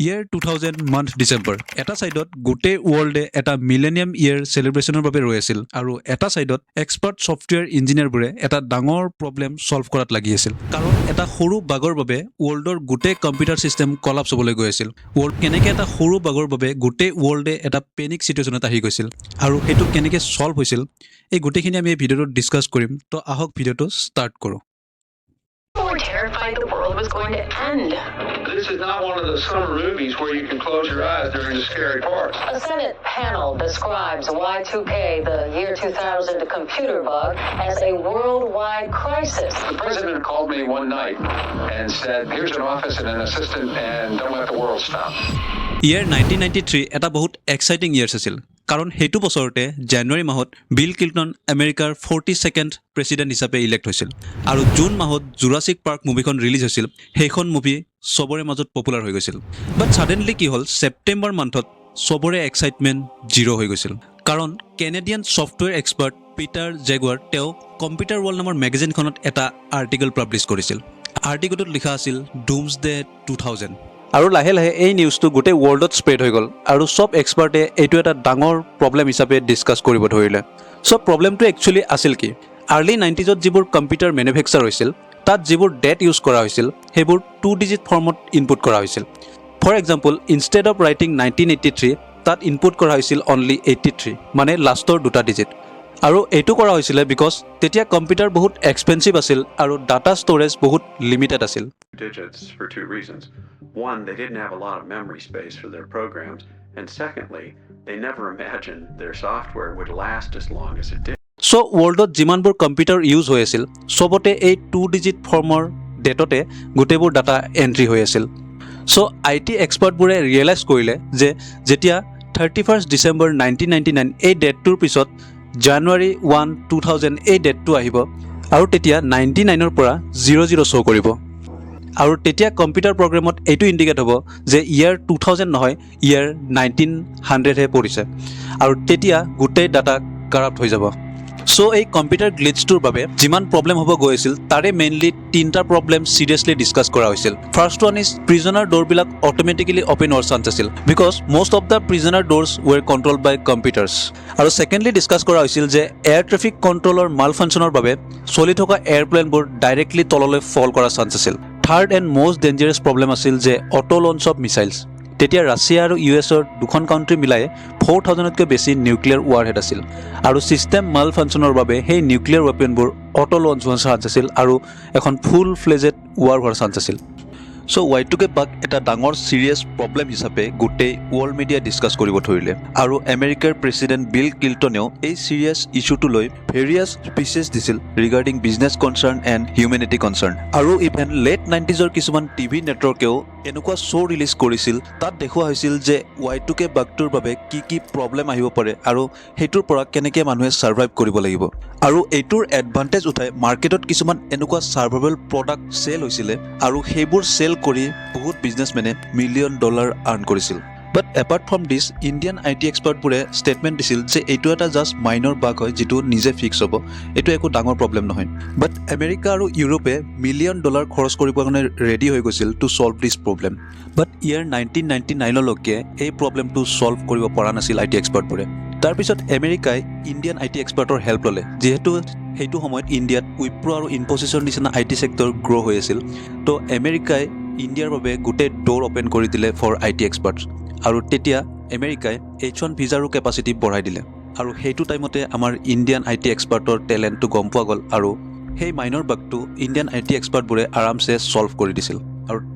year 2000 month December এটা সাইডত গোটে ওয়াৰ্ল্ডে এটা মিলেনিয়াম ইয়াৰ সেলিব্ৰেশনৰ বাবে ৰৈ আছিল আৰু এটা সাইডত এক্সপাৰ্ট সফটওয়্যাৰ ইঞ্জিনিয়াৰবোৰে এটা ডাঙৰ প্ৰবলেম সলভ কৰাত লাগি আছিল কাৰণ এটা সৰু বাগৰ বাবে ওয়াৰ্ল্ডৰ গোটে কম্পিউটাৰ সিস্টেম কলাপস হ'বলৈ গৈ আছিল ওয়াৰ্ল্ড কেনেকৈ এটা সৰু বাগৰ বাবে গোটে ওয়াৰ্ল্ডে এটা পেনিক সিচুৱেশ্যনত আহি গৈছিল আৰু এটো কেনেকৈ সলভ হৈছিল এই গোটেখিনি আমি এই ভিডিঅ'টোত ডিসকাস কৰিম তো আহক ভিডিঅ'টো ষ্টাৰ্ট কৰোঁ We're terrified the world was going to end. This is not one of the summer movies where you can close your eyes during the scary parts. A Senate panel describes Y2K, the year 2000 computer bug, as a worldwide crisis. The president called me one night and said, here's an office and an assistant and don't let the world stop. Year 1993 এটা বহুত exciting years আছিল কাৰণ হেতু বছৰতে জানুৱাৰী মাহত Bill Clinton আমেৰিকাৰ 42nd president হিচাপে elect হৈছিল আৰু জুন মাহত জুৰাছিক পাৰ্ক মুভিখন ৰিলিজ হৈছিল সেইখন মুভি সবৰে মাজত পপুলাৰ হৈ গৈছিল বাট সাডেনলি কি হ'ল সেপ্টেম্বৰ মান্থত সবৰে এক্সাইটমেন্ট জিৰো হৈ গৈছিল কাৰণ কেনেডিয়ান সফটওয়্যাৰ এক্সপাৰ্ট পিটাৰ জেগুৱাৰ তেওঁ কম্পিউটাৰ ৱৰ্ল্ড নামৰ মেগাজিনখনত এটা আৰ্টিকেল পাব্লিছ কৰিছিল আৰ্টিকেলটোত লিখা আছিল ডুমছডে 2000 আৰু লাহে লাহে এই নিউজটো গোটে ওয়াৰ্ল্ডত স্প্ৰেড হৈ গ'ল আৰু সব এক্সপাৰ্টে এইটো এটা ডাঙৰ প্ৰবলেম হিচাপে ডিসকাস কৰিব ধৰিলে সব প্ৰবলেমটো একচুয়ালি আছিল কি আৰ্লি 90sত যিবোৰ কম্পিউটাৰ ম্যানুফ্যাকচাৰ হৈছিল তাত যিবোৰ ডেট ইউজ কৰা হৈছিল সেইবোৰ 2 ডিজিট ফৰ্মত ইনপুট কৰা হৈছিল for example instead of writing 1983 তাত ইনপুট কৰা হৈছিল অনলি 83 মানে লাষ্টৰ দুটা ডিজিট আৰু এইটো কৰা হৈছিল বিকজ তেতিয়া কম্পিউটাৰ বহুত এক্সপেন্সিভ আছিল আৰু ডাটা ষ্টৰেজ বহুত লিমিটেড আছিল digits for two reasons. One, they didn't have a lot of memory space for their programs, and secondly, they never imagined their software would last as long as it did. So worldot jimanbur computer use hoy asil sobote ei 2 digit former datote gotebur data entry hoy asil so IT expert bure realize korile je jetia 31st December 1999 ei date tur pisot January 1 2000 ei date tu ahibo aru tetia 99 or pora 00 show koribo আৰু তেতিয়া computer প্ৰগ্ৰামত এইটো indicate হ'ব যে ইয়াৰ 2000 নহয় ইয়াৰ 1900 হে পৰিছে আৰু তেতিয়া গোটেই ডাটা কাৰাপ্ট হৈ যাব সো এই কম্পিউটাৰ গ্লিচটোৰ বাবে যিমান প্ৰবলেম হ'ব গৈছিল তাৰে মেইনলি তিনটা প্ৰবলেম সিৰিয়াসলি ডিসকাস কৰা হৈছিল first one is prisoner door বিলাক অটোমেটিক্যালি ওপেন হোৱাৰ চান্স আছিল because most of the prisoner doors were controlled by computers আৰু সেকেন্ডলি ডিসকাস কৰা হৈছিল যে এয়াৰ ট্ৰাফিক কন্ট্ৰোলৰ মাল ফাংচনৰ বাবে চলি থকা এয়াৰপ্লেনবোৰ ডাইৰেক্টলি তললৈ ফল কৰাৰ চান্স আছিল third and most dangerous problem আছিল যে অটো লঞ্চ অফ মিসাইলছ তেতিয়া ৰাছিয়া আৰু ইউএছৰ দুখন কাউন্ট্ৰি মিলাই 4000তকৈ বেছি নিউক্লিয়াৰ ওয়াৰহেড আছিল আৰু সিস্টেম মাল ফাংচনৰ বাবে সেই নিউক্লিয়াৰ ওয়েপনবোৰ অটো লঞ্চ হোৱাৰ চান্স আছিল আৰু এখন ফুল ফ্লেজেড ওয়াৰ হোৱাৰ চান্স আছিল সো Y2K বাগ এটা ডাঙৰ সিৰিয়াস প্ৰবলেম হিচাপে গোটেই ওয়াৰ্ল্ড মিডিয়া ডিসকাস কৰিব ধৰিলে আৰু আমেৰিকাৰ প্ৰেসিডেন্ট বিল ক্লিন্টনেও এই সিৰিয়াস ইস্যুটো লৈ ভেৰিয়াছ স্পিচেছ দিছিল regarding business concern and humanity concern আৰু ইভেন লেট 90sৰ কিছুমান টিভি নেটৱৰ্কেও এনেকুৱা শ্ব' ৰিলিজ কৰিছিল তাত দেখুওৱা হৈছিল যে Y2K বাগটোৰ বাবে কি প্ৰবলেম আহিব পাৰে আৰু হেতুৰ পৰা কেনেকৈ মানুহে সাৰ্ভাইভ কৰিব লাগিব আৰু এইটোৰ এডভান্টেজ উঠাই মাৰ্কেটত কিছুমান এনেকুৱা সাৰ্ভাইভেল প্ৰডাক্ট সেল হৈছিল আৰু সেইবোৰ সেল কৰি বহুত বিজনেছমেনে $million আৰ্ন কৰিছিল But apart from this, Indian IT expert bure statement disil je etu eta just minor bug hoy jitu nije fix hobo etu eko dangor problem nohoy but America aru Europe $1 million খৰচ কৰিব কাৰণে ready হৈ গৈছিল to solve this problem but year 1999 লকে এই প্ৰবলেমটো solve কৰিব পৰা নাছিল IT expert bure তাৰ পিছত আমেৰিকাই ইণ্ডিয়ান IT এক্সপাৰ্টৰ হেল্প ললে যেহেতু হেতু সময়ত ইণ্ডিয়াত উইপ্ৰো আৰু ইনফোসিসৰ নিচিনা IT সেক্টৰ গ্ৰো হৈ আছিল তো আমেৰিকাই ইণ্ডিয়াৰ বাবে গোটে ডোৰ ওপেন কৰি দিলে ফৰ IT এক্সপাৰ্টছ আৰু তেতিয়া আমেৰিকাই H1 ভিসাৰো কেপাসিটি বঢ়াই দিলে আৰু হেতু টাইমতে আমাৰ ইণ্ডিয়ান IT এক্সপাৰ্টৰ টেলেন্টটো গম পোৱা গল আৰু সেই মাইনৰ বাগটো ইণ্ডিয়ান IT এক্সপাৰ্ট বুৰে আৰামছে সলভ কৰি দিছিল আৰু